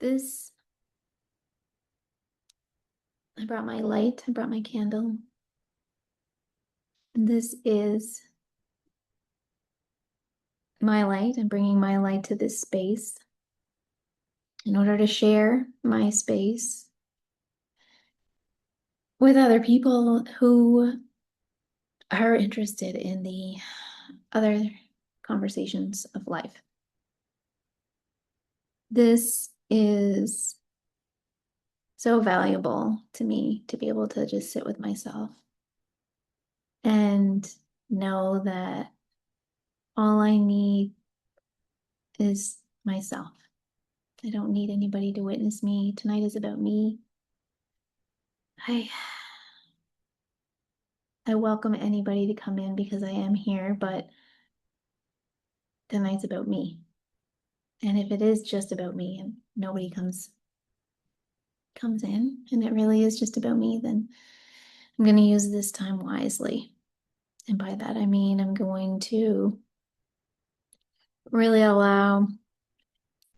This, I brought my light, I brought my candle. This is my light. I'm bringing my light to this space in order to share my space with other people who are interested in the other conversations of life. This is so valuable to me to be able to just sit with myself and know that all I need is myself. I don't need anybody to witness me. Tonight is about me. I I welcome anybody to come in because I am here, but tonight's about me. And if it is just about me and nobody comes in and it really is just about me, then I'm going to use this time wisely. And by that I mean I'm going to really allow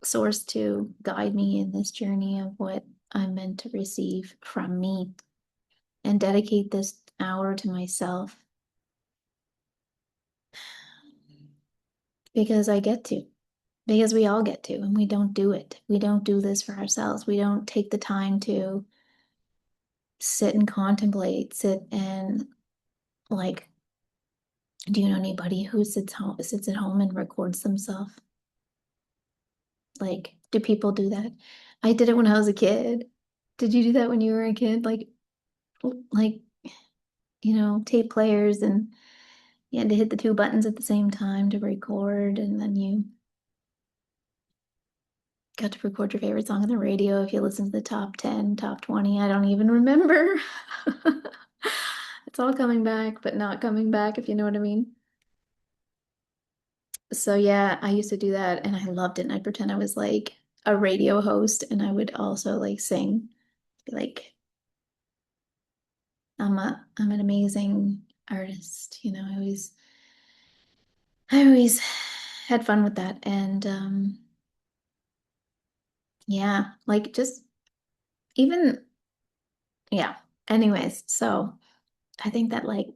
Source to guide me in this journey of what I'm meant to receive from me and dedicate this hour to myself because I get to. Because we all get to, and we don't do it. We don't do this for ourselves. We don't take the time to sit and contemplate, sit and like, do you know anybody who sits at home and records themselves? Like, do people do that? I did it when I was a kid. Did you do that when you were a kid? Like, tape players and you had to hit the two buttons at the same time to record, and then you got to record your favorite song on the radio if you listen to the top 10, top 20. I don't even remember. It's all coming back, but not coming back, if you know what I mean. So yeah, I used to do that and I loved it. And I'd pretend I was like a radio host and I would also like sing, be like, I'm an amazing artist. I always had fun with that. And yeah, like just even yeah. Anyways, so I think that like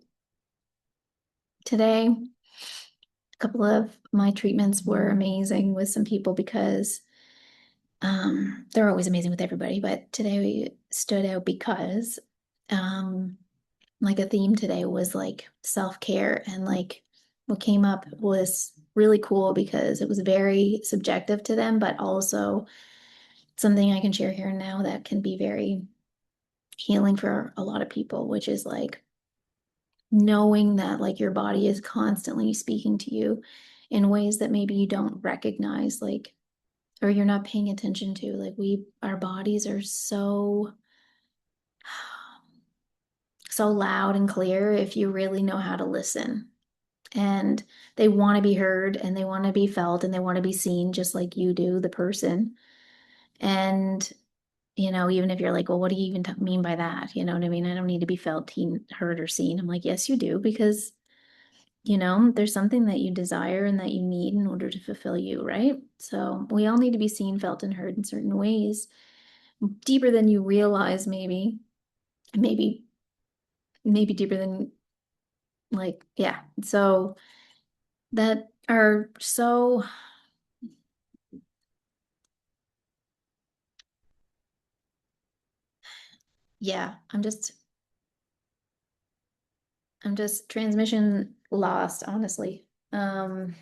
today, a couple of my treatments were amazing with some people because they're always amazing with everybody, but today we stood out because like a theme today was like self-care and like what came up was really cool because it was very subjective to them, but also something I can share here and now that can be very healing for a lot of people, which is like knowing that like your body is constantly speaking to you in ways that maybe you don't recognize, like, or you're not paying attention to. Like our bodies are so loud and clear if you really know how to listen. And they want to be heard and they want to be felt and they want to be seen just like you do, the person. And, even if you're like, well, what do you even mean by that? You know what I mean? I don't need to be felt, heard, or seen. I'm like, yes, you do, because there's something that you desire and that you need in order to fulfill you, right? So we all need to be seen, felt, and heard in certain ways, deeper than you realize, maybe, maybe deeper than like, yeah. So that are so, yeah, I'm just transmission lost, honestly. Don't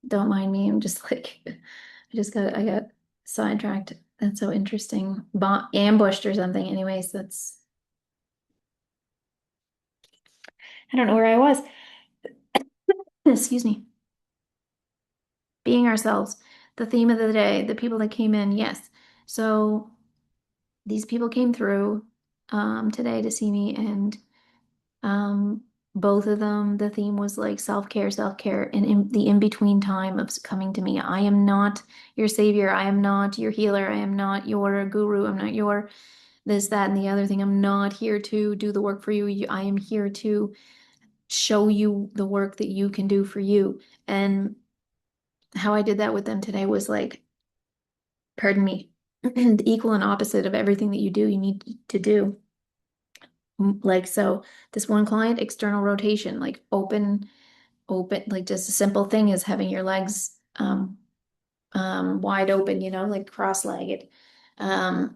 mind me. I'm just like, I got sidetracked. That's so interesting. Ambushed or something. Anyways, I don't know where I was. Excuse me. Being ourselves, the theme of the day, the people that came in, yes. So these people came through today to see me, and um, both of them, the theme was like self-care, self-care, and in the in-between time of coming to me. I am not your savior. I am not your healer. I am not your guru. I'm not your this, that, and the other thing. I'm not here to do the work for you. I am here to show you the work that you can do for you. And how I did that with them today was like pardon me, the equal and opposite of everything that you do, you need to do. Like, so this one client, external rotation, like open, like just a simple thing is having your legs wide open, like cross-legged, um,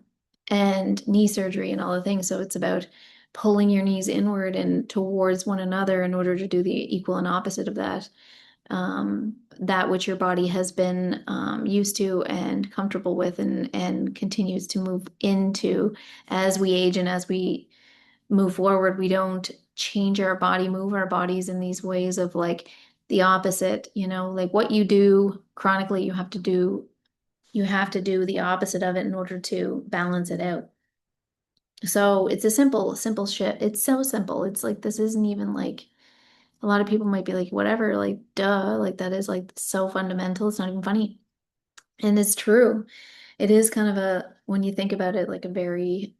and knee surgery and all the things. So it's about pulling your knees inward and towards one another in order to do the equal and opposite of that. That which your body has been used to and comfortable with and continues to move into as we age and as we move forward. We don't change our body, move our bodies in these ways of like the opposite, like what you do chronically, you have to do the opposite of it in order to balance it out. So it's a simple shit. It's so simple. It's like this isn't even like a lot of people might be like, whatever, like duh, like that is like so fundamental. It's not even funny. And it's true. It is kind of when you think about it, like a very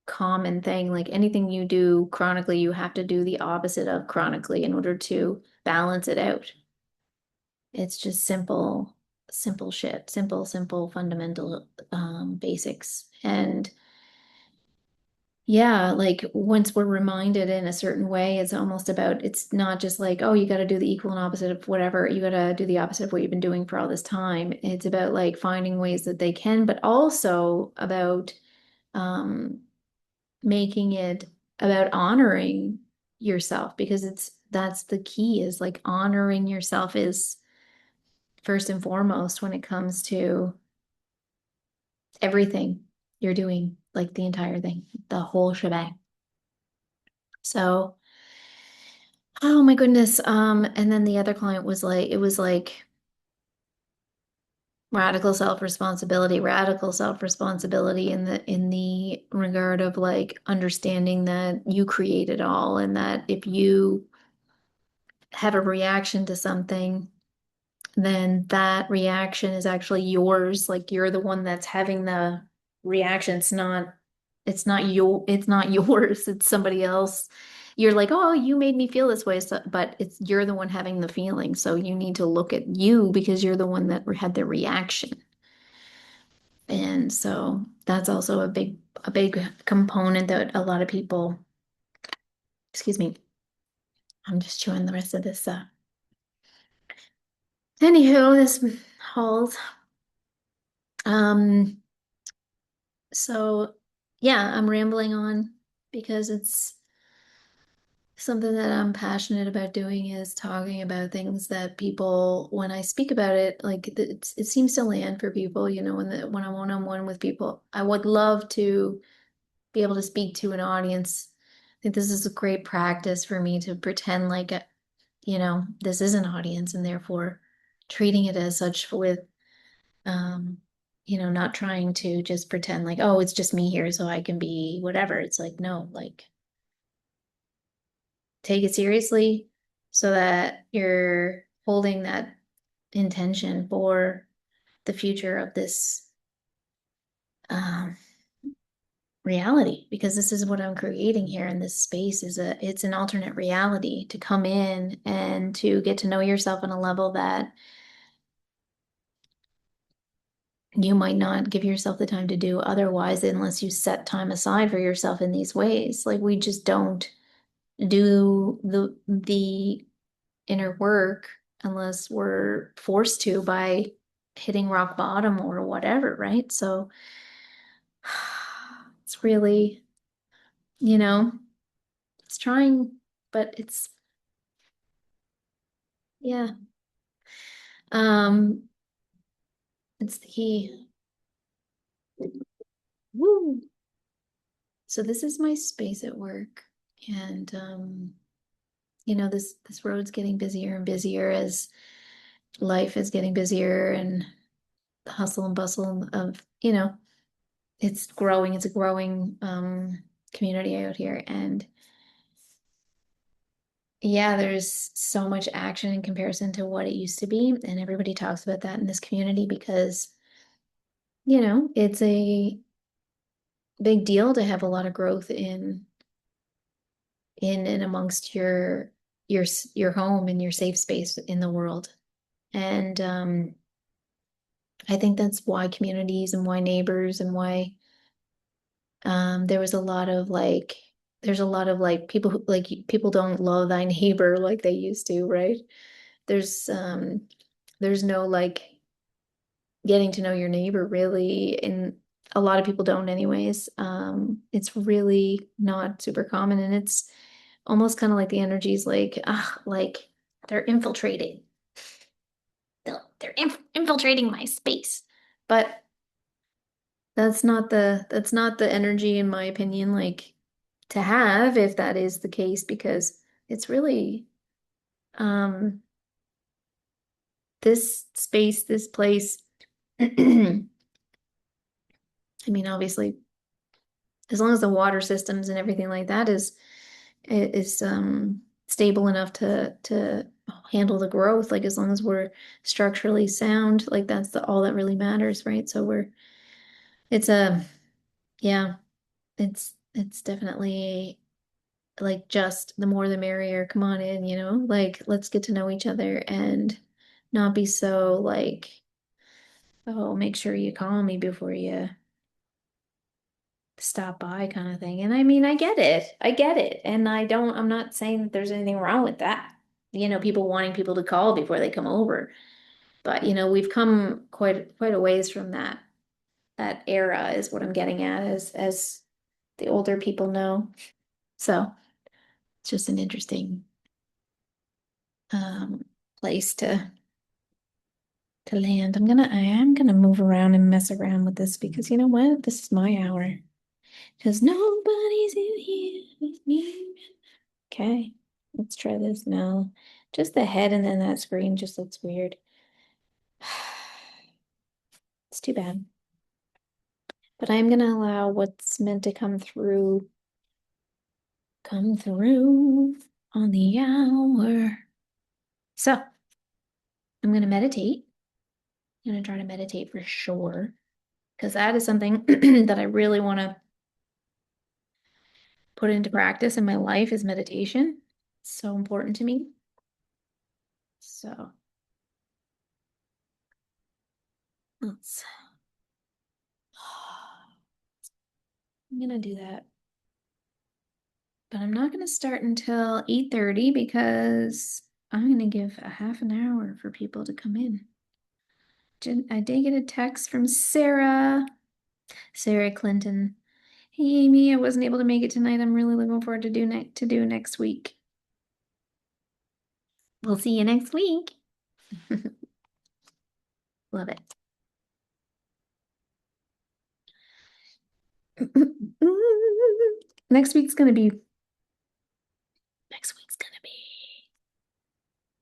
common thing. Like anything you do chronically, you have to do the opposite of chronically in order to balance it out. It's just simple shit, simple, fundamental basics. And yeah, like once we're reminded in a certain way, it's almost about, it's not just like, oh, you got to do the equal and opposite of whatever, you got to do the opposite of what you've been doing for all this time. It's about like finding ways that they can, but also about um, making it about honoring yourself because that's the key is like honoring yourself is first and foremost when it comes to everything you're doing, like the entire thing, the whole shebang. So, oh my goodness. And then the other client was like, it was like radical self-responsibility in the regard of like understanding that you create it all and that if you have a reaction to something, then that reaction is actually yours. Like you're the one that's having the reaction. It's not yours. It's somebody else. You're like, oh, you made me feel this way. So, but you're the one having the feeling. So you need to look at you because you're the one that had the reaction. And so that's also a big component that a lot of people, excuse me, I'm just chewing the rest of this. Anywho, this halls. Um, So, yeah, I'm rambling on because it's something that I'm passionate about doing is talking about things that people, when I speak about it, like it seems to land for people, when I'm one-on-one with people. I would love to be able to speak to an audience. I think this is a great practice for me to pretend like, this is an audience and therefore treating it as such with um, not trying to just pretend like, oh, it's just me here, so I can be whatever. It's like, no, like take it seriously so that you're holding that intention for the future of this um, reality, because this is what I'm creating here in this space it's an alternate reality to come in and to get to know yourself on a level that you might not give yourself the time to do otherwise unless you set time aside for yourself in these ways. Like we just don't do the inner work unless we're forced to by hitting rock bottom or whatever, right? So it's really, you know, it's trying, but it's yeah. Um, it's the woo. So this is my space at work. And this road's getting busier and busier as life is getting busier and the hustle and bustle of, it's growing. It's a growing community out here. And yeah, there's so much action in comparison to what it used to be. And everybody talks about that in this community because, it's a big deal to have a lot of growth in and amongst your home and your safe space in the world. And I think that's why communities and why neighbors and why there was a lot of like there's a lot of like people who like people don't love thy neighbor like they used to, right? There's um there's no like getting to know your neighbor really, and a lot of people don't anyways. It's really not super common, and it's almost kind of like the energy's like they're infiltrating. They're infiltrating my space. But that's not the energy in my opinion like to have if that is the case because it's really um this space, this place. I mean, obviously, as long as the water systems and everything like that is stable enough to handle the growth, like as long as we're structurally sound, like that's the all that really matters, right? So it's a yeah, it's definitely like just the more the merrier. Come on in, like let's get to know each other and not be so like, oh, make sure you call me before you stop by kind of thing. And I mean, I get it. I get it. And I'm not saying that there's anything wrong with that. People wanting people to call before they come over. But, we've come quite a ways from that era is what I'm getting at as the older people know. So it's just an interesting um place to land. I am gonna move around and mess around with this because you know what? This is my hour. Because nobody's in here with me. Okay, let's try this now. Just the head and then that screen just looks weird. It's too bad. But I'm gonna allow what's meant to come through on the hour. So I'm gonna meditate. I'm gonna try to meditate for sure. Because that is something that I really want to put into practice in my life is meditation. It's so important to me. So let's I'm gonna do that. But I'm not gonna start until 8:30 because I'm gonna give a half an hour for people to come in. I did get a text from Sarah Clinton. Hey Amy, I wasn't able to make it tonight. I'm really looking forward to do next week. We'll see you next week. Love it. Next week's gonna be next week's gonna be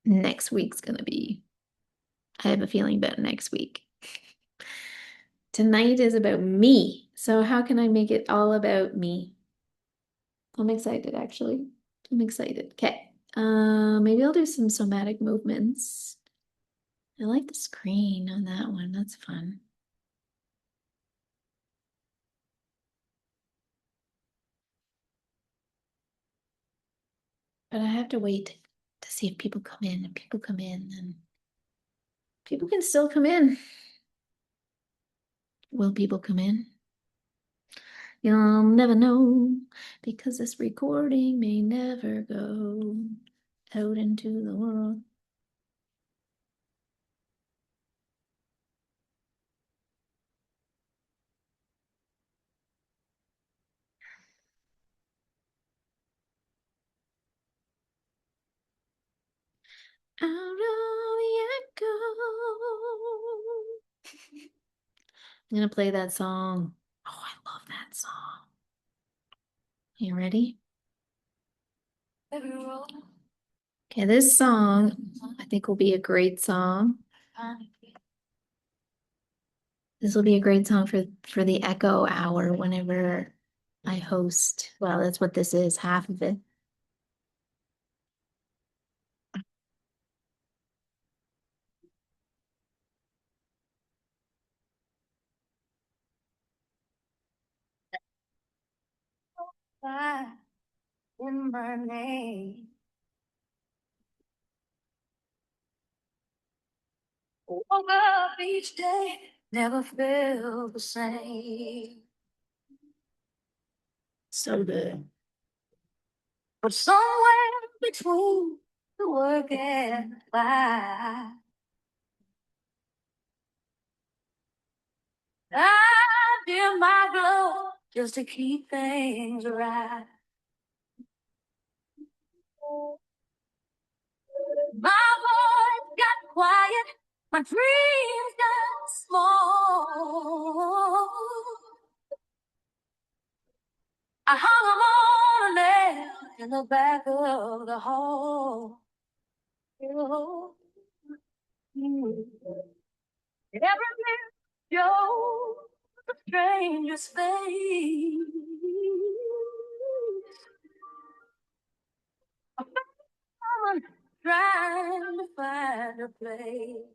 next week's gonna be I have a feeling about next week. Tonight is about me. So how can I make it all about me? I'm excited actually. I'm excited. Okay. Maybe I'll do some somatic movements. I like the screen on that one. That's fun. But I have to wait to see if people come in. If people come in, then people can still come in. Will people come in? You'll never know because this recording may never go out into the world. Out of the echo. I'm gonna play that song. Oh, I love that song. You ready? Okay, this song I think will be a great song. This will be a great song for the Echo Hour whenever I host. Well, that's what this is, half of it. In my name. Woke up each day, never felt the same. So good. But somewhere between the work and the life, I dim my glow just to keep things right. My voice got quiet, my dreams got small. I hung 'em on a nail in the back of the hall. Oh, every minute shows a stranger's face. A woman trying to find a place.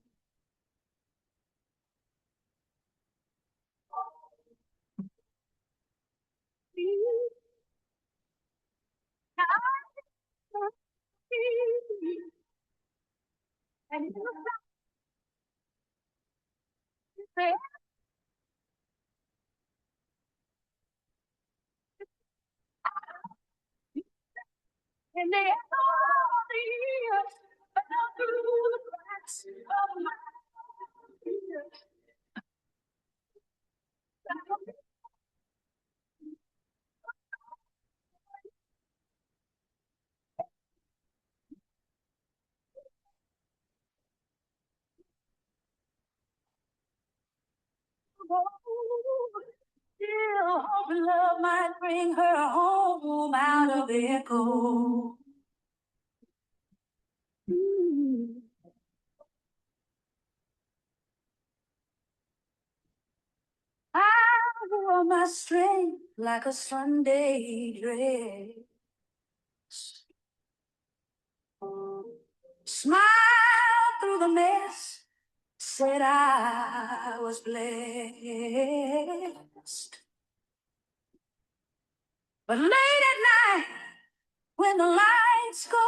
And you say, and they all the years fell through the cracks of my fingers. Still hoping love might bring her home out of the echo. I wore my strength like a Sunday dress. Smiled through the mess, said I was blessed. But late at night, when the lights go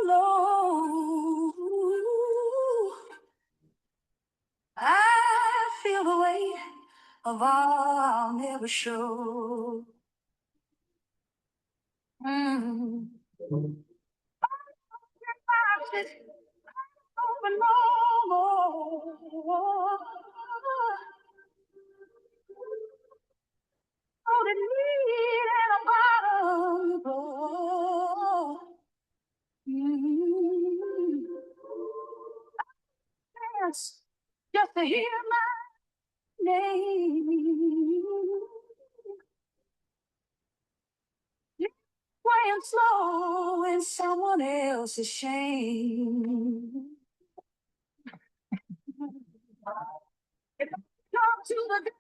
low, I feel the weight of all I'll never show. Mm. Open no more. Oh, the need and a bottom blow. Yes, just to hear my name. Playing slow in someone else's shame. Talk to the devil.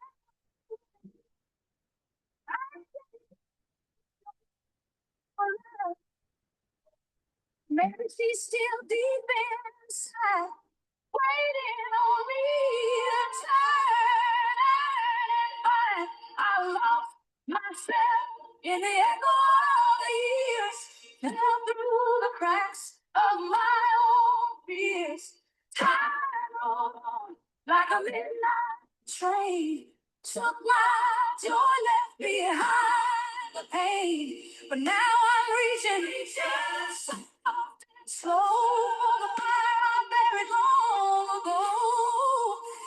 Maybe she's still deep inside, waiting on me to turn and find I lost myself in the echo of the years, fell through the cracks of my own fears. Time rolled on like a midnight train, took my joy, left behind the pain. But now I'm reaching slow for the fire I buried long ago.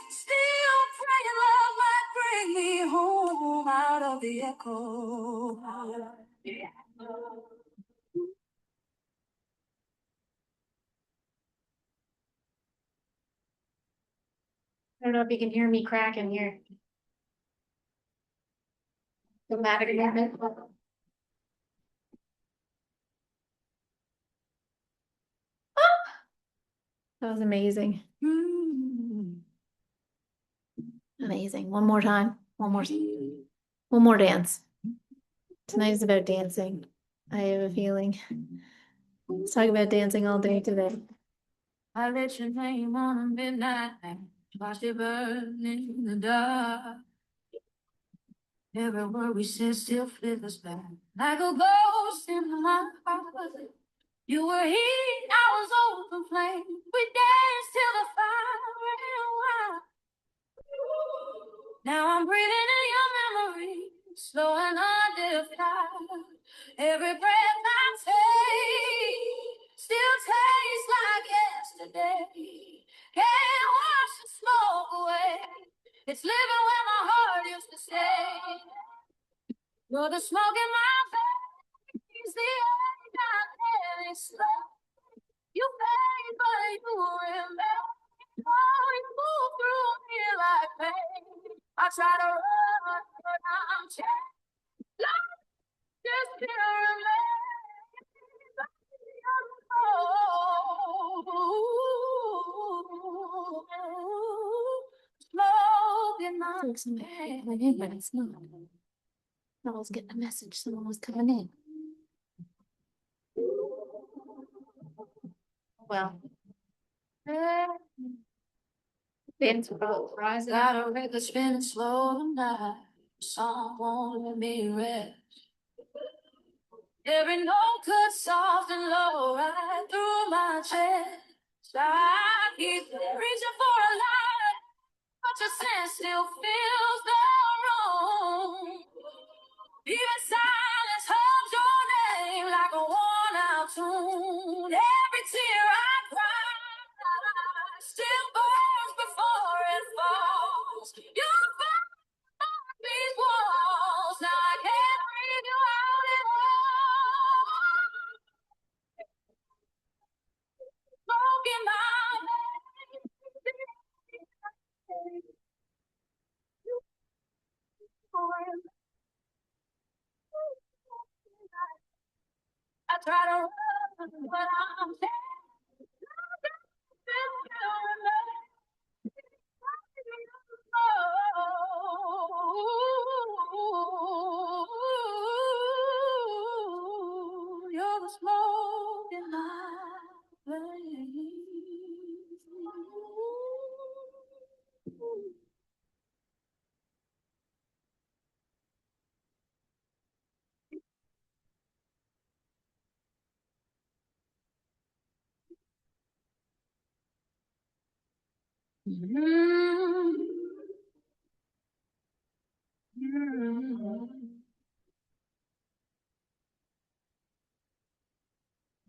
Still praying love might bring me home out of the echo. Yeah. I don't know if you can hear me cracking here. Dramatic movement. That was amazing. Amazing. One more time. One more dance. Tonight is about dancing. I have a feeling. Let's talk about dancing all day today. I let your name on a midnight, watched it burn in the dark. Every word we said still flickers back like a ghost in my heart. You were heat, I was open flame. We danced till the fire Now I'm breathing in your memory, slow and undefiled. Every breath I take still tastes like yesterday. Can't wash the smoke away. It's living where my heart used to stay. You're the smoke in my veins, the air I can't explain. You paid, but you remember. Oh, you move through me like pain. I try to run, but I'm trapped. Love just can't remain. Oh, smoke in my veins. But it's not. I was getting a message. Someone was coming in. Well, Ben's boat rise. Got a record spinning slow tonight. Song won't let me rest. Every note cut soft and low right through my chest. I keep reaching for a light, but your scent still feels the wrong. Even silence hums your name like a worn out tune. Every tear I cry still burns before it falls. You found these walls, now I can't breathe you out at all. Smoke in my veins. I try to run, but I'm dead. Oh, you're the smoke in my veins.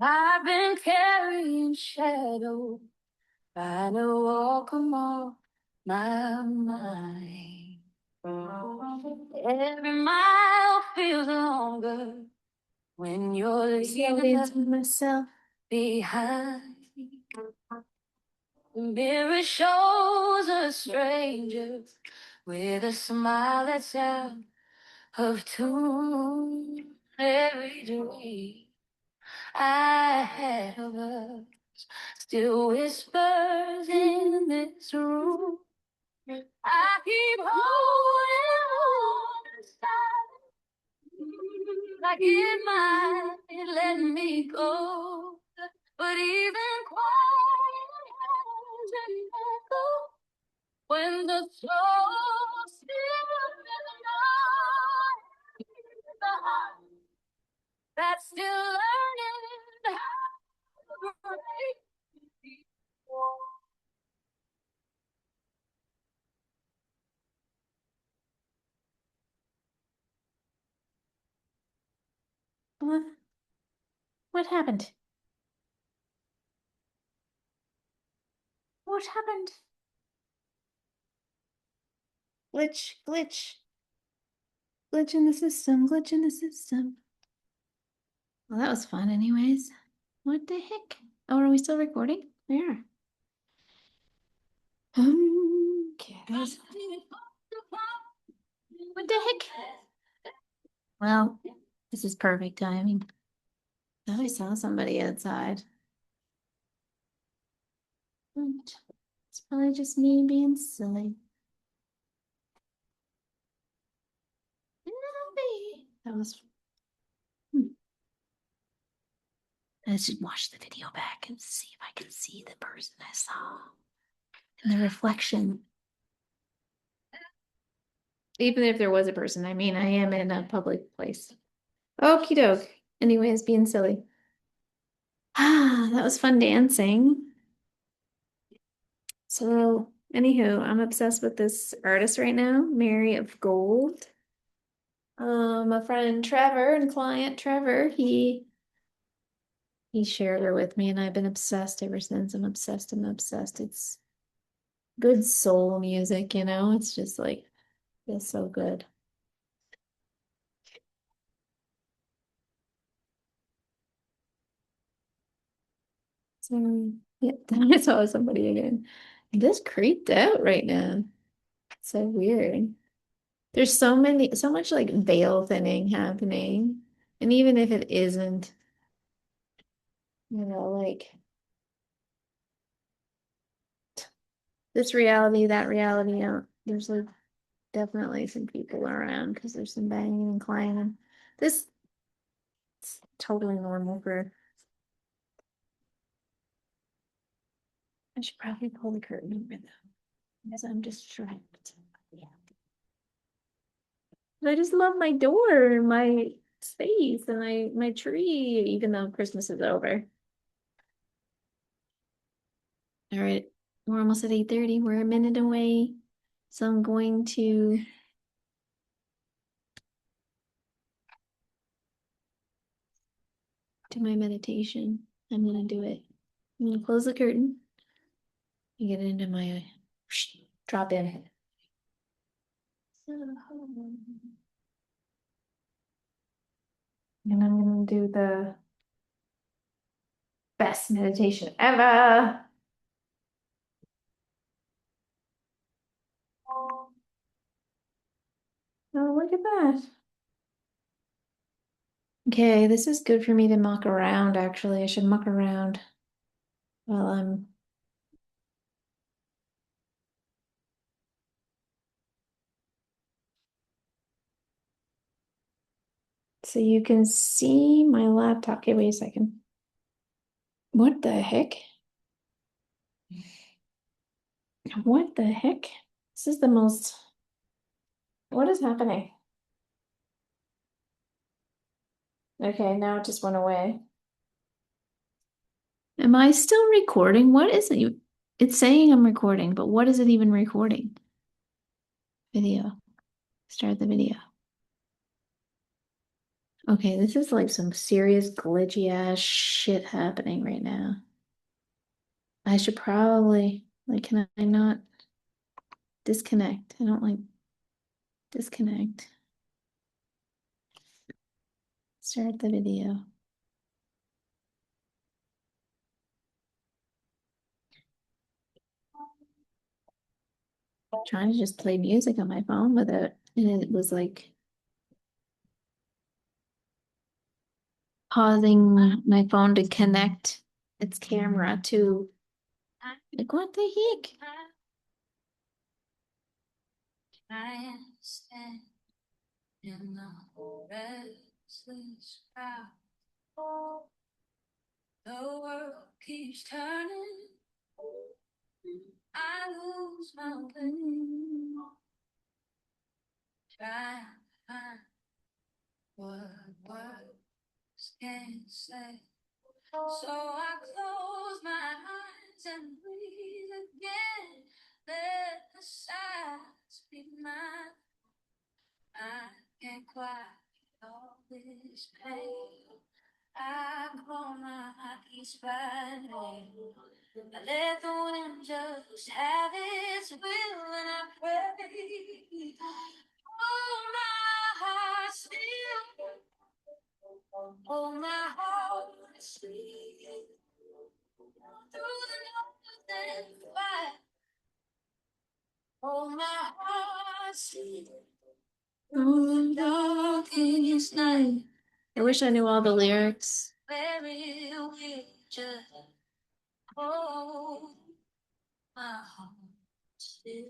I've been carrying shadows, trying to walk 'em off my mind. Every mile feels longer when you're leaving myself behind. The mirror shows a stranger with a smile that's out of tune. Every dream I had of us still whispers in this room. I keep holding on inside, like it might let me go. But even quiet has an echo when the soul still is the heart that's still learning how to break. What? What happened? What happened? Glitch, glitch. Glitch in the system, glitch in the system. Well, that was fun anyways. What the heck? Oh, are we still recording? We are. Okay. What the heck? Well, this is perfect timing. Thought I saw somebody outside. It's probably just me being silly. That was. I should watch the video back and see if I can see the person I saw in the reflection. Even if there was a person, I mean, I am in a public place. Okie doke. Anyways, being silly. Ah, that was fun dancing. So Anywho, I'm obsessed with this artist right now, Mary of Gold. My friend Trevor and client Trevor, he shared her with me, and I've been obsessed ever since. I'm obsessed. I'm obsessed. It's good soul music, you know? It's just like feels so good. So yeah, I saw somebody again. I'm just creeped out right now. It's so weird. There's so much like veil thinning happening. And even if it isn't, like this reality, that reality, there's like definitely some people around because there's some banging and clanging. This is totally normal for. I should probably pull the curtain over though, because I'm distracted. Yeah. But I just love my door, my space, and my tree, even though Christmas is over. All right, we're almost at 8:30. We're a minute away. So I'm going to do my meditation. I'm gonna do it. I'm gonna close the curtain and get into my drop in. And I'm gonna do the best meditation ever. Oh, look at that. Okay, this is good for me to muck around, actually. I should muck around while I'm. So you can see my laptop. Okay, wait a second. What the heck? What the heck? This is the most. What is happening? Okay, now it just went away. Am I still recording? What is it? It's saying I'm recording, but what is it even recording? Video. Start the video. Okay, this is like some serious glitchy ass shit happening right now. I should probably, like, can I not disconnect? I don't like disconnect. Start the video. Trying to just play music on my phone with it, and it was like pausing my phone to connect its camera to, like, what the heck? I stand in the restless crowd. The world keeps turning. I lose my way. Try to find what words can say. So I close my eyes and breathe again. Let the silence be mine. I can't quiet all this pain. I call my eyes by name. I let the wind just have its will, and I pray. Oh, my heart still. Oh, my heart still. Through the noise and quiet. Oh, my heart still. Through the darkest night. I wish I knew all the lyrics. Where will we just hold my heart still?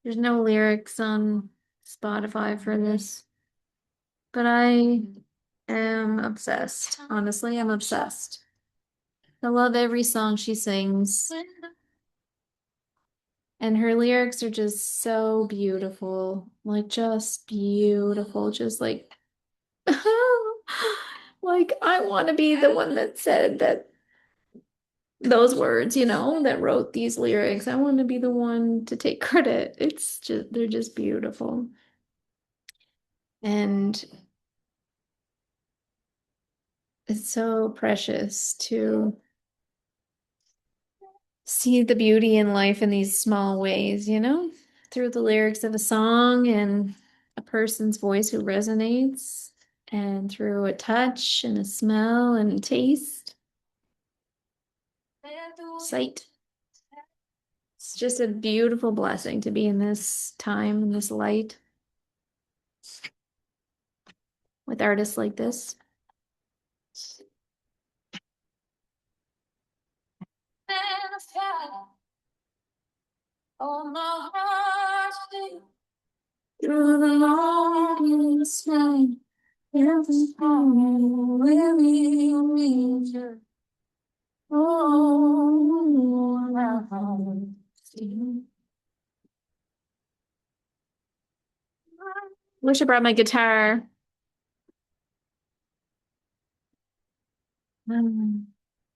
There's no lyrics on Spotify for this, but I am obsessed. Honestly, I'm obsessed. I love every song she sings, and her lyrics are just so beautiful. Like, just beautiful. Just like, like, I want to be the one that said that those words, that wrote these lyrics. I want to be the one to take credit. They're just beautiful. And it's so precious to see the beauty in life in these small ways, through the lyrics of a song and a person's voice who resonates, and through a touch and a smell and a taste, sight. It's just a beautiful blessing to be in this time, in this light, with artists like this. Oh, my heart through the longest night, every time will reach you. Oh, my heart. Wish I brought my guitar.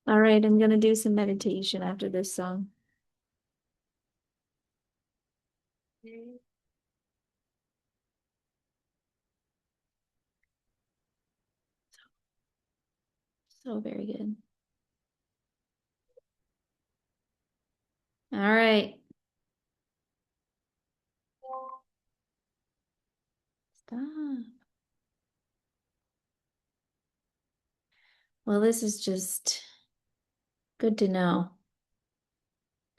All right, I'm gonna do some meditation after this song. So very good. All right. Stop. Well, this is just good to know.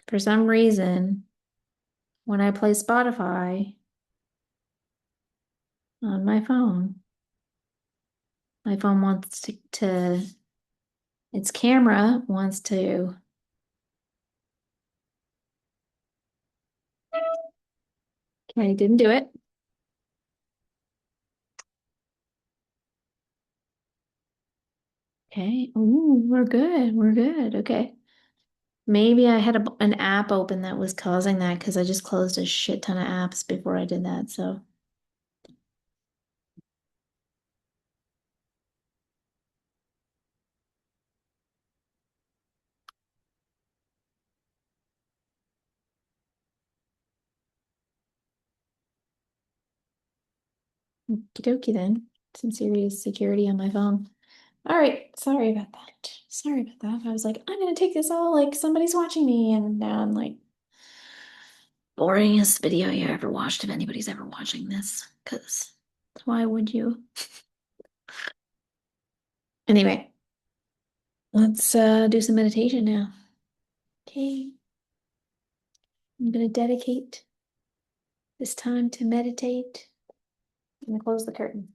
For some reason, when I play Spotify on my phone wants its camera wants to. Okay, didn't do it. Okay. Ooh, we're good. We're good. Okay. Maybe I had an app open that was causing that because I just closed a shit ton of apps before I did that. So, okie dokie then. Some serious security on my phone. All right. Sorry about that. Sorry about that. I was like, I'm gonna take this all like somebody's watching me, and now I'm like, boringest video you ever watched if anybody's ever watching this. Because why would you? Anyway, let's do some meditation now. Okay. I'm gonna dedicate this time to meditate. I'm gonna close the curtain.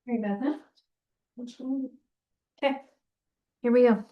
Sorry about that. Which one? Okay, here we go.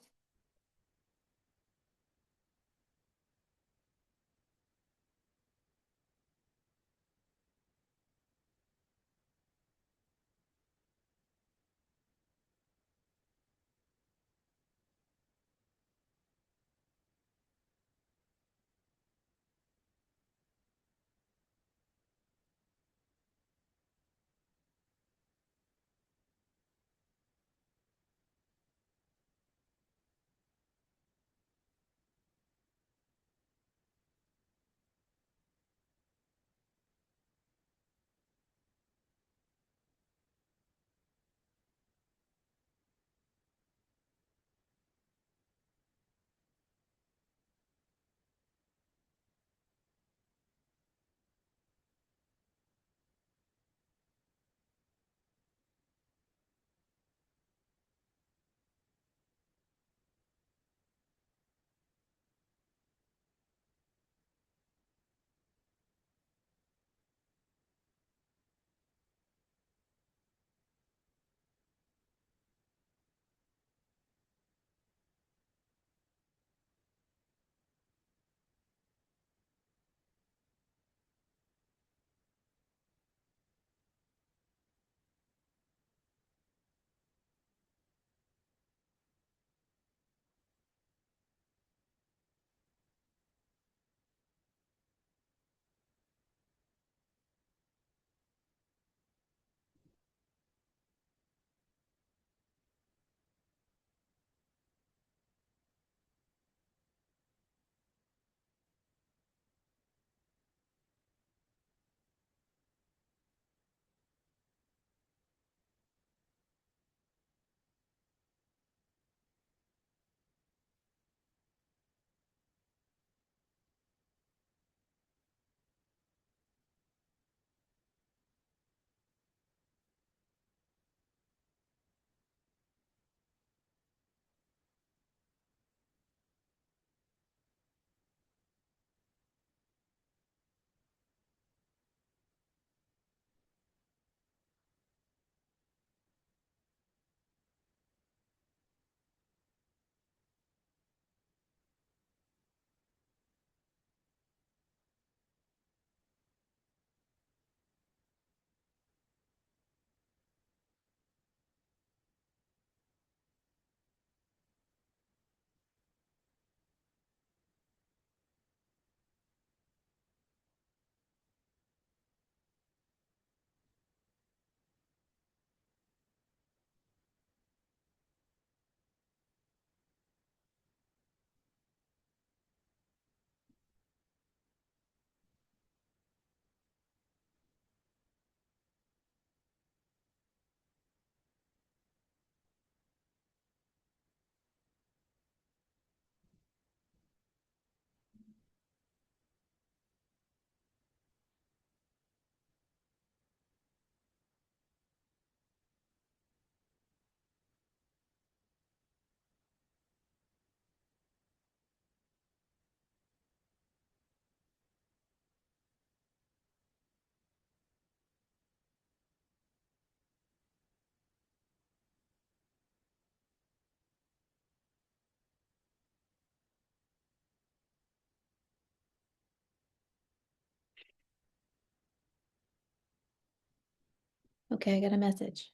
okay, I got a message.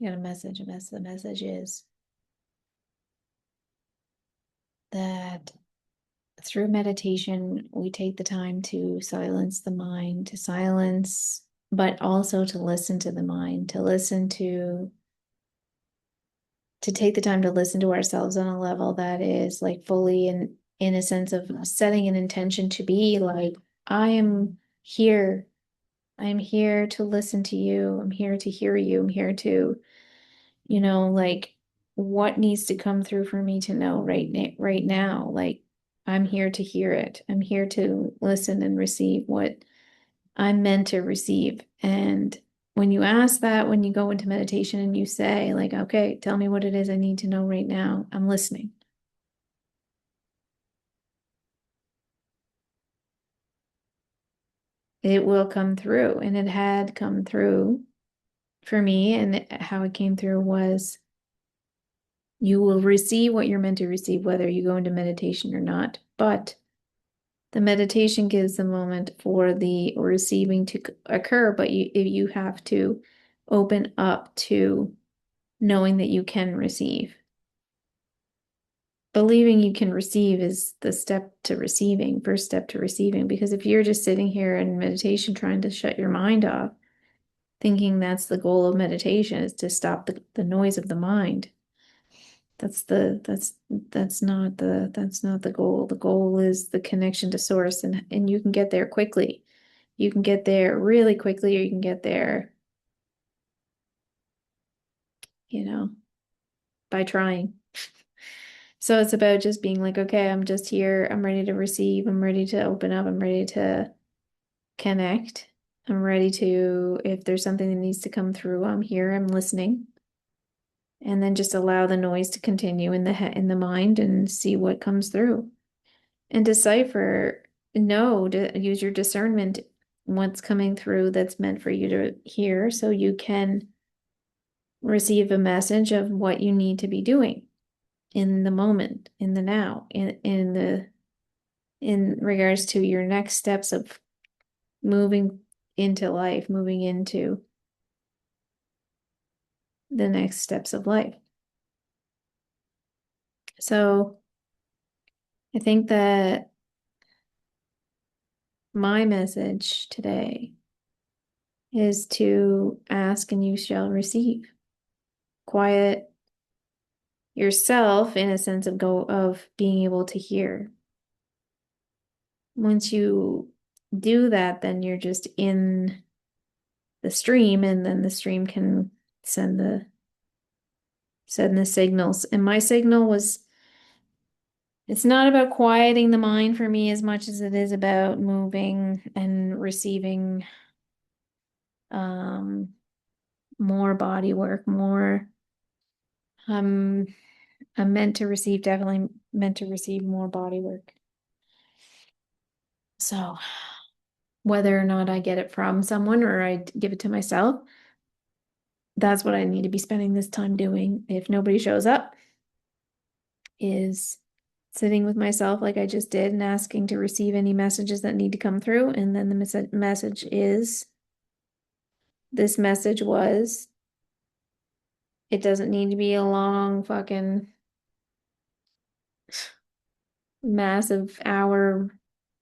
I got a message. The message is that through meditation, we take the time to silence the mind, to silence, but also to listen to the mind, to take the time to listen to ourselves on a level that is like fully in a sense of setting an intention to be like, I am here. I'm here to listen to you. I'm here to hear you. I'm here to, like what needs to come through for me to know right now. Like I'm here to hear it. I'm here to listen and receive what I'm meant to receive. And when you ask that, when you go into meditation and you say, like, okay, tell me what it is I need to know right now, I'm listening. It will come through. And it had come through for me. And how it came through was you will receive what you're meant to receive, whether you go into meditation or not. But the meditation gives the moment for the receiving to occur, but you have to open up to knowing that you can receive. Believing you can receive is the step to receiving, first step to receiving. Because if you're just sitting here in meditation trying to shut your mind off, thinking that's the goal of meditation is to stop the noise of the mind. That's not the goal. The goal is the connection to source, and you can get there quickly. You can get there really quickly, or you can get there, you know, by trying. So it's about just being like, okay, I'm just here. I'm ready to receive. I'm ready to open up. I'm ready to connect. I'm ready to, if there's something that needs to come through, I'm here. I'm listening. And then just allow the noise to continue in the mind and see what comes through. And decipher, know to use your discernment what's coming through that's meant for you to hear so you can receive a message of what you need to be doing in the moment, in the now, in regards to your next steps of moving into life, moving into the next steps of life. So I think that my message today is to ask and you shall receive. Quiet yourself in a sense of being able to hear. Once you do that, then you're just in the stream, and then the stream can send the signals. And my signal was, it's not about quieting the mind for me as much as it is about moving and receiving um more body work, more um I'm meant to receive, definitely meant to receive more body work. So whether or not I get it from someone or I give it to myself, that's what I need to be spending this time doing. If nobody shows up, is sitting with myself like I just did and asking to receive any messages that need to come through. And then the message is, this message was, it doesn't need to be a long fucking massive hour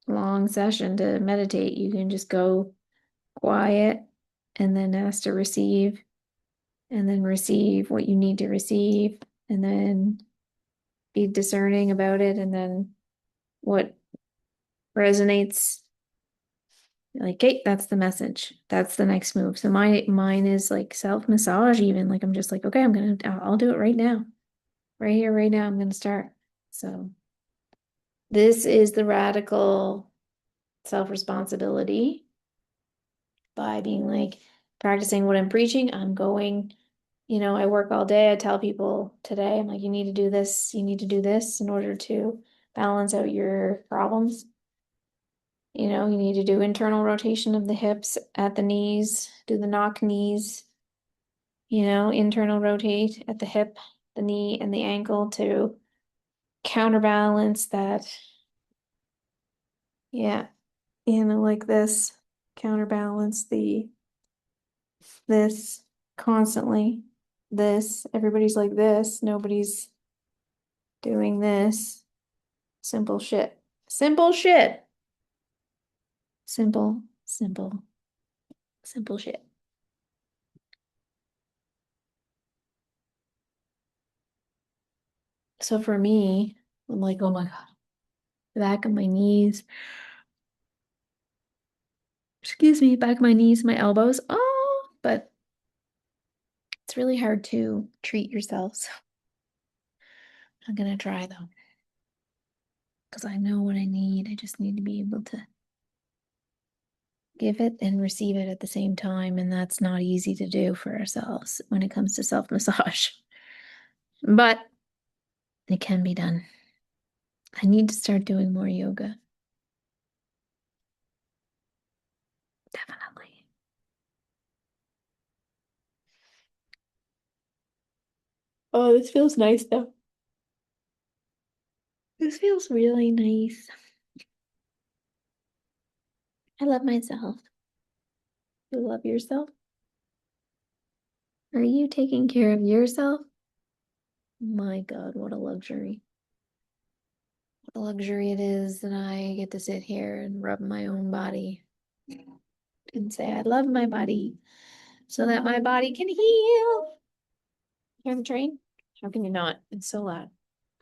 long session to meditate. You can just go quiet and then ask to receive and then receive what you need to receive and then be discerning about it, and then what resonates, like, okay, that's the message, that's the next move. So mine is like self massage, even like I'm just like, okay, I'll do it right now, right here, right now. I'm gonna start. So this is the radical self responsibility by being like practicing what I'm preaching. I'm going, I work all day. I tell people today, I'm like, you need to do this, you need to do this in order to balance out your problems. You need to do internal rotation of the hips at the knees, do the knock knees, internal rotate at the hip, the knee, and the ankle to counterbalance that. Yeah, like this, counterbalance this. constantly this. Everybody's like this. Nobody's doing this. Simple shit. Simple shit. Simple, simple, simple shit. So for me, I'm like, oh my God, the back of my knees. Excuse me, back of my knees, my elbows. Oh, but it's really hard to treat yourself. So I'm gonna try though, because I know what I need. I just need to be able to give it and receive it at the same time. And that's not easy to do for ourselves when it comes to self-massage. But it can be done. I need to start doing more yoga. Definitely. Oh, this feels nice though. This feels really nice. I love myself. You love yourself? Are you taking care of yourself? My God, what a luxury. What a luxury it is that I get to sit here and rub my own body and say, I love my body so that my body can heal. Hear the train? How can you not? It's so loud.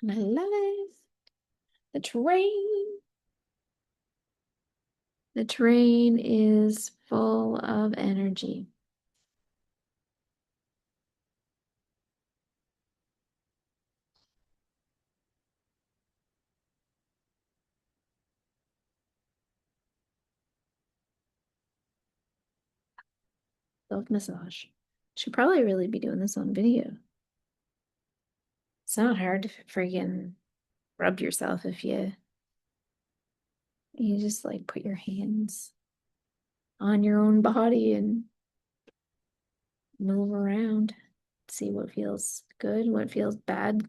And I love it. The train. The train is full of energy. Self-massage. Should probably really be doing this on video. It's not hard to freaking rub yourself if you just like put your hands on your own body and move around. See what feels good, what feels bad.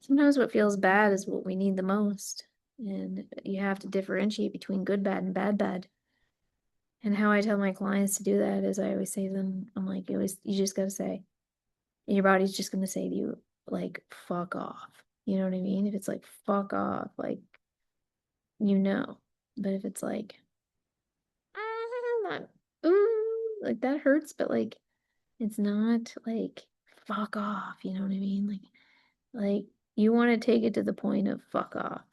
Sometimes what feels bad is what we need the most. And you have to differentiate between good, bad, and bad, bad. And how I tell my clients to do that is I always say to them, I'm like, you just gotta say, your body's just gonna say to you, like, fuck off. You know what I mean? If it's like, fuck off, like, you know. But if it's like, not, like that hurts, but like, it's not like, fuck off. You know what I mean? Like you want to take it to the point of fuck off.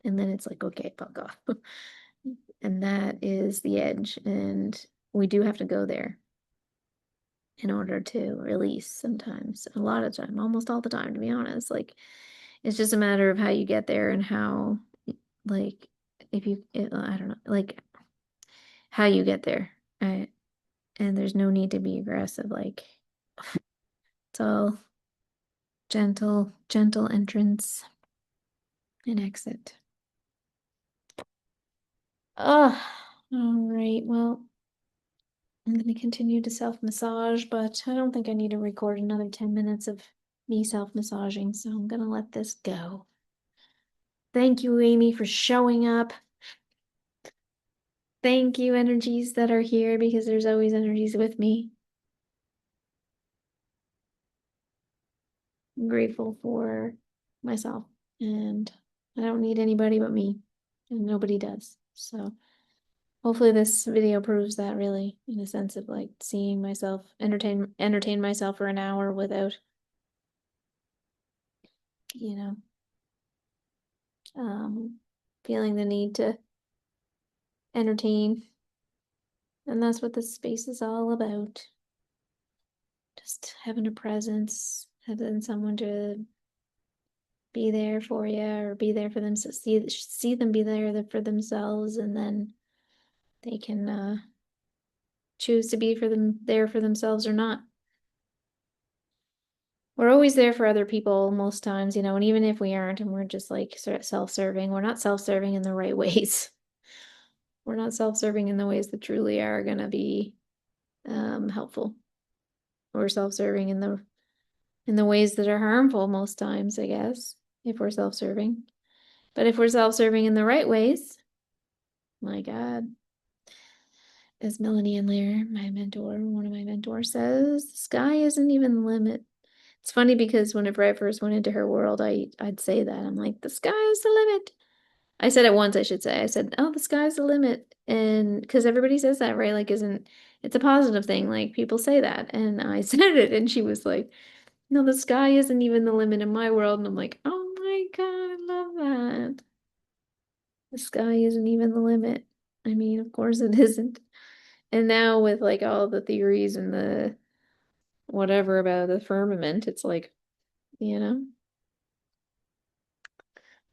And then it's like, okay, fuck off. And that is the edge. And we do have to go there in order to release sometimes. A lot of time, almost all the time, to be honest. Like it's just a matter of how you get there and how, like, if you, I don't know, like how you get there. And there's no need to be aggressive. Like it's all gentle, gentle entrance and exit. Oh, all right. Well, I'm going to continue to self-massage, but I don't think I need to record another 10 minutes of me self-massaging, so I'm going to let this go. Thank you, Amy, for showing up. Thank you, energies that are here, because there's always energies with me. I'm grateful for myself, and I don't need anybody but me, and nobody does. So hopefully this video proves that, really, in a sense of like seeing myself entertain myself for an hour without, you know, feeling the need to entertain. And that's what this space is all about. Just having a presence, having someone to be there for you or be there for them, so see them be there for themselves, and then they can choose to be there for themselves or not. We're always there for other people most times, and even if we aren't and we're just like sort of self-serving, we're not self-serving in the right ways. We're not self-serving in the ways that truly are gonna be helpful. We're self-serving in the ways that are harmful most times, I guess, if we're self-serving. But if we're self-serving in the right ways, my God, as Melanie and Lair, my mentor, one of my mentors says, the sky isn't even the limit. It's funny because whenever I first went into her world, I'd say that. I'm like, the sky is the limit. I said it once, I should say. I said, "Oh, the sky's the limit." And because everybody says that, right? Like, isn't it's a positive thing. Like people say that. And I said it and she was like, "No, the sky isn't even the limit in my world." And I'm like, "Oh my God, I love that. The sky isn't even the limit." I mean, of course it isn't. And now with like all the theories and the whatever about the firmament, it's like, you know,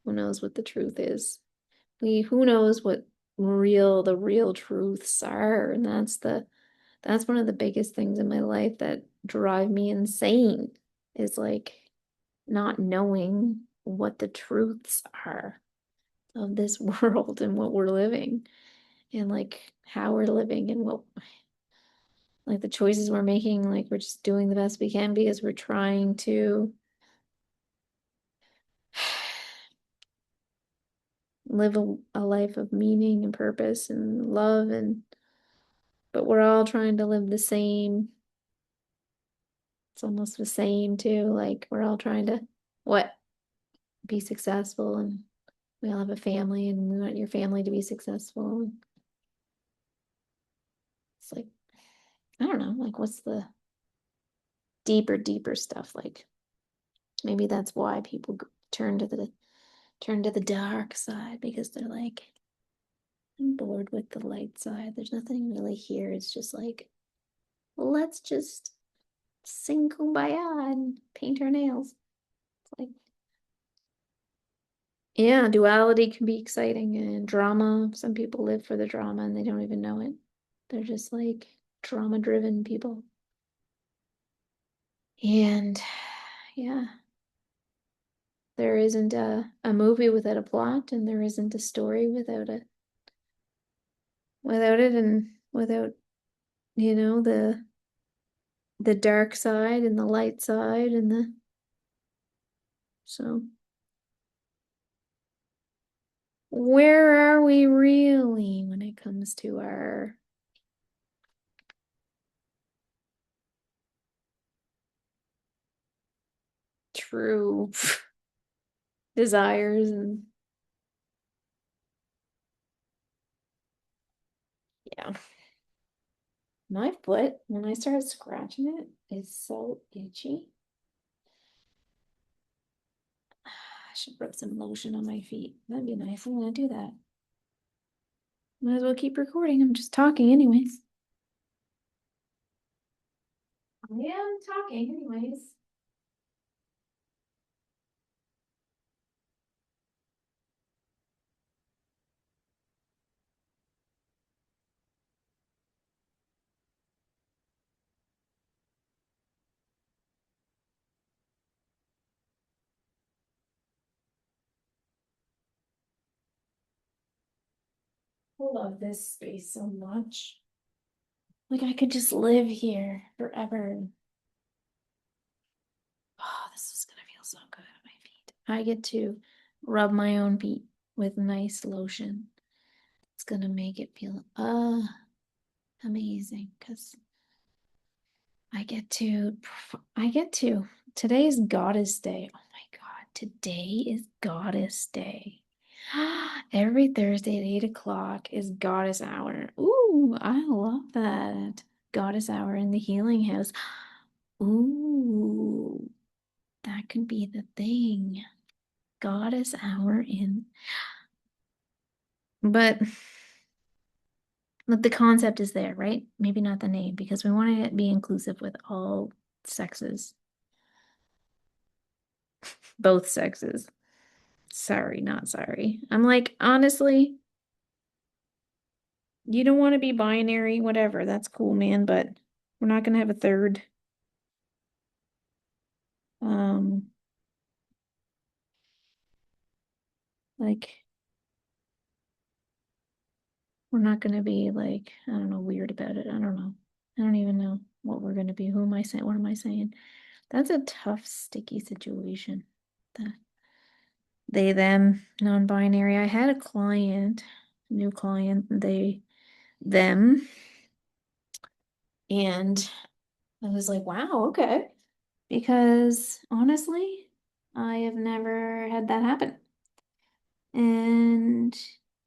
who knows what the truth is? Who knows what the real truths are? And that's one of the biggest things in my life that drive me insane is like not knowing what the truths are of this world and what we're living and like how we're living and what like the choices we're making, like we're just doing the best we can because we're trying to live a life of meaning and purpose and love and but we're all trying to live the same. It's almost the same too. Like we're all trying to what? Be successful and we all have a family and we want your family to be successful. It's like, I don't know, like what's the deeper stuff? Like maybe that's why people turn to the dark side because they're like, I'm bored with the light side. There's nothing really here. It's just like, let's just sing kumbaya and paint our nails. It's like, yeah, duality can be exciting and drama. Some people live for the drama and they don't even know it. They're just like drama driven people. And yeah, there isn't a movie without a plot, and there isn't a story without it, and without, the dark side and the light side and the so where are we really when it comes to our true desires and yeah. My foot, when I started scratching it, is so itchy. I should rub some lotion on my feet. That'd be nice. I'm gonna do that. Might as well keep recording. I'm just talking anyways. I am talking anyways. I love this space so much. Like I could just live here forever. Oh, this is gonna feel so good on my feet. I get to rub my own feet with nice lotion. It's gonna make it feel amazing because I get to. Today's Goddess Day. Oh my God, today is Goddess Day. Every Thursday at 8 o'clock is Goddess Hour. Ooh, I love that. Goddess Hour in the Healing House. Ooh, that could be the thing. Goddess Hour in. But the concept is there, right? Maybe not the name because we want to be inclusive with all sexes, both sexes. Sorry, not sorry. I'm like, honestly, you don't want to be binary, whatever. That's cool, man, but we're not gonna have a third. Um, like we're not gonna be like, I don't know, weird about it. I don't know. I don't even know what we're gonna be. Who am I saying? What am I saying? That's a tough, sticky situation. The they, them, non-binary. I had a client, new client, they, them. And I was like, wow, okay. Because honestly, I have never had that happen. And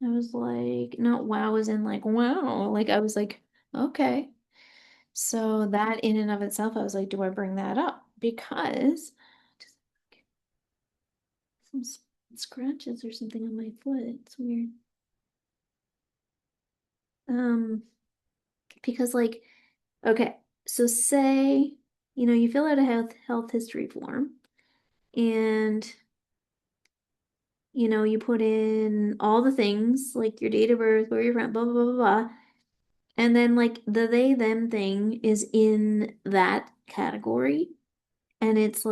I was like, not wow, as in like, wow. Like, I was like, okay. So that in and of itself, I was like, do I bring that up? Because just some scratches or something on my foot. It's weird. Um, because like, okay, so say, you fill out a health history form and you put in all the things like your date of birth, where you're from, blah, blah, blah, blah, blah. And then like the they them thing is in that category. And it's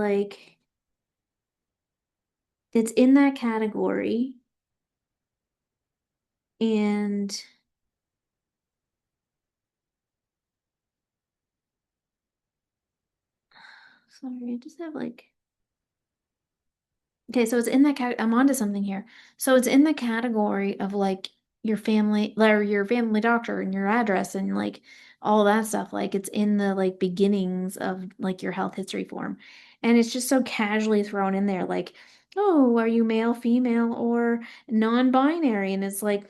in that category. And sorry, I just have like, okay, so it's in that I'm onto something here. So it's in the category of like your family or your family doctor and your address and like all that stuff. Like it's in the like beginnings of like your health history form. And it's just so casually thrown in there, like, oh, are you male, female, or non-binary? And it's like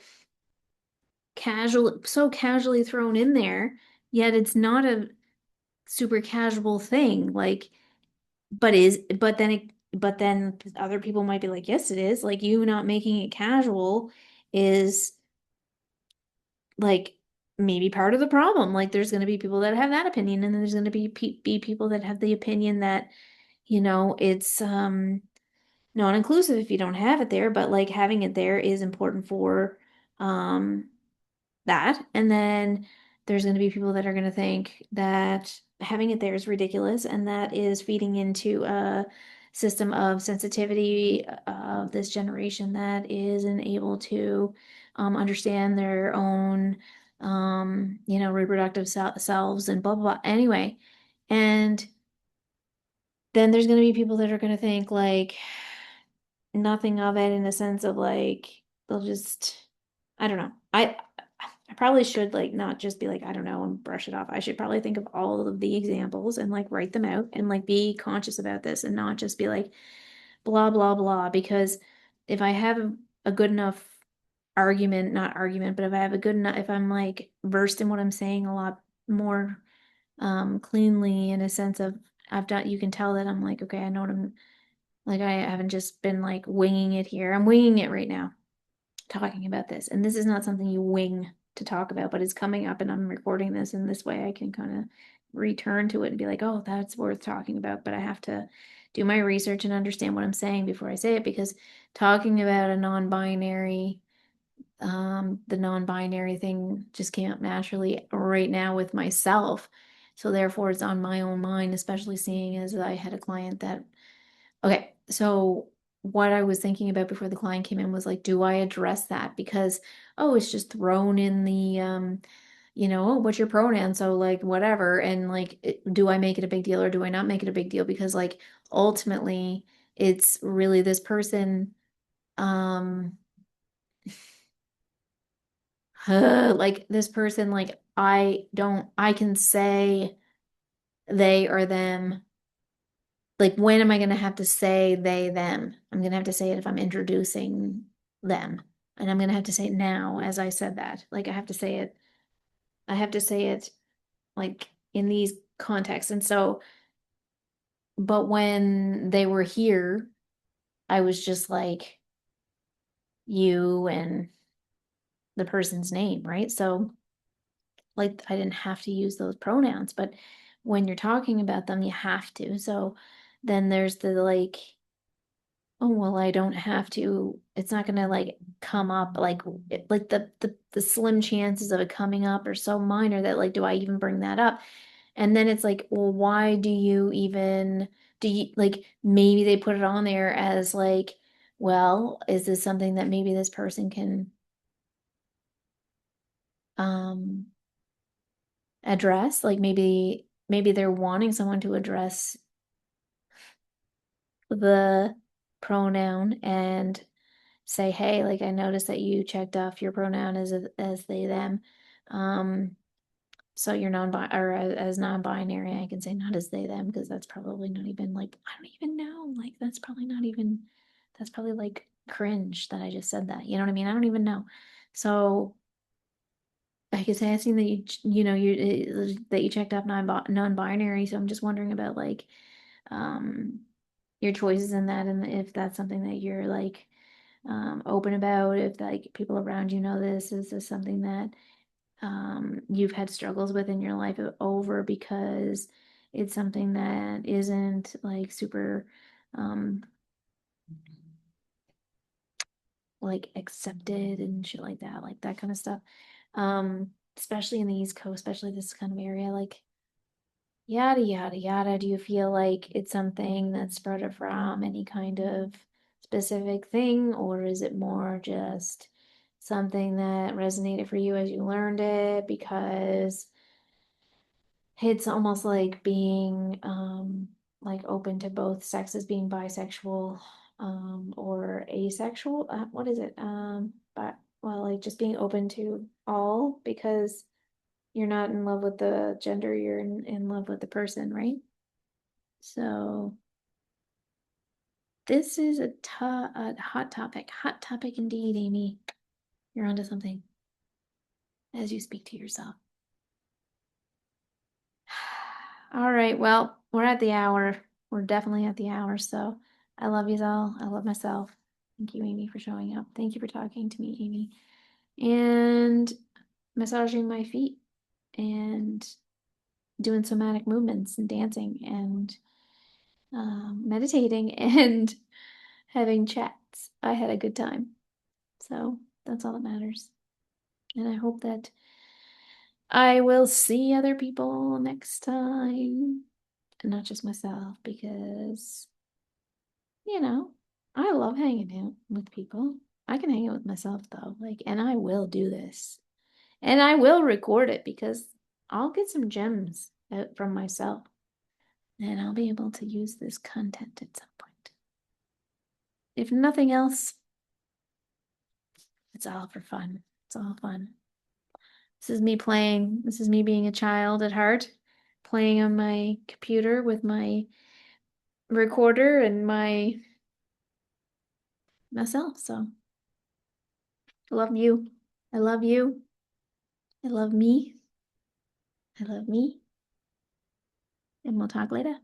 casual, so casually thrown in there, yet it's not a super casual thing. Like, but then other people might be like, yes, it is. Like you not making it casual is like maybe part of the problem. Like there's going to be people that have that opinion, and then there's going to be people that have the opinion that, it's non-inclusive if you don't have it there, but like having it there is important for um that. And then there's going to be people that are going to think that having it there is ridiculous and that is feeding into a system of sensitivity of this generation that isn't able to understand their own, reproductive selves and blah, blah, blah. Anyway, and then there's going to be people that are going to think like nothing of it in a sense of like, they'll just, I don't know. I probably should like not just be like, I don't know, and brush it off. I should probably think of all of the examples and like write them out and like be conscious about this and not just be like blah blah blah. Because if I have a good enough argument, not argument, but if I have a good enough, if I'm like versed in what I'm saying a lot more cleanly in a sense of you can tell that I'm like, okay, I know what I'm like, I haven't just been like winging it here. I'm winging it right now talking about this. And this is not something you wing to talk about, but it's coming up and I'm recording this in this way I can kind of return to it and be like, oh, that's worth talking about. But I have to do my research and understand what I'm saying before I say it, because talking about a non-binary, the non-binary thing just came up naturally right now with myself. So therefore it's on my own mind, especially seeing as I had a client that, okay, so what I was thinking about before the client came in was like, do I address that? Because, oh, it's just thrown in the, oh, what's your pronoun? So like whatever. And like, do I make it a big deal or do I not make it a big deal? Because like ultimately it's really this person, um, like this person, like I can say they or them. Like when am I going to have to say they them? I'm going to have to say it if I'm introducing them. And I'm going to have to say it now as I said that. Like I have to say it like in these contexts. And so, but when they were here, I was just like you and the person's name, right? So like I didn't have to use those pronouns, but when you're talking about them, you have to. So then there's the like, oh, well, I don't have to, it's not gonna like come up like like the slim chances of it coming up are so minor that like do I even bring that up? And then it's like, well, why do you like maybe they put it on there as like, well, is this something that maybe this person can um address? Like maybe they're wanting someone to address the pronoun and say, hey, like I noticed that you checked off your pronoun as they them. Um, So you're or as non-binary, I can say not as they them because that's probably not even like I don't even know. Like that's probably not even that's probably like cringe that I just said that. You know what I mean? I don't even know. So I could say I've seen that you know that you checked off non-binary. So I'm just wondering about like um your choices in that and if that's something that you're like open about, if like people around you know this, is this something that you've had struggles with in your life over because it's something that isn't like super um like accepted and shit like that kind of stuff. Especially in the East Coast, especially this kind of area, like yada yada yada. Do you feel like it's something that's spread from any kind of specific thing, or is it more just something that resonated for you as you learned it? Because it's almost like being like open to both sexes, being bisexual or asexual. What is it? But well, like just being open to all because you're not in love with the gender, you're in love with the person, right? So this is a hot topic. Hot topic indeed, Amy. You're onto something as you speak to yourself. All right, well, we're at the hour. We're definitely at the hour, so I love you all. I love myself. Thank you, Amy, for showing up. Thank you for talking to me, Amy. And massaging my feet and doing somatic movements and dancing and meditating and having chats. I had a good time. So that's all that matters. And I hope that I will see other people next time, and not just myself, because, you know, I love hanging out with people. I can hang out with myself though, like, and I will do this. And I will record it because I'll get some gems out from myself and I'll be able to use this content at some point. If nothing else, it's all for fun. It's all fun. This is me playing. This is me being a child at heart, playing on my computer with my recorder and myself. So I love you. I love you. I love me. I love me. And we'll talk later.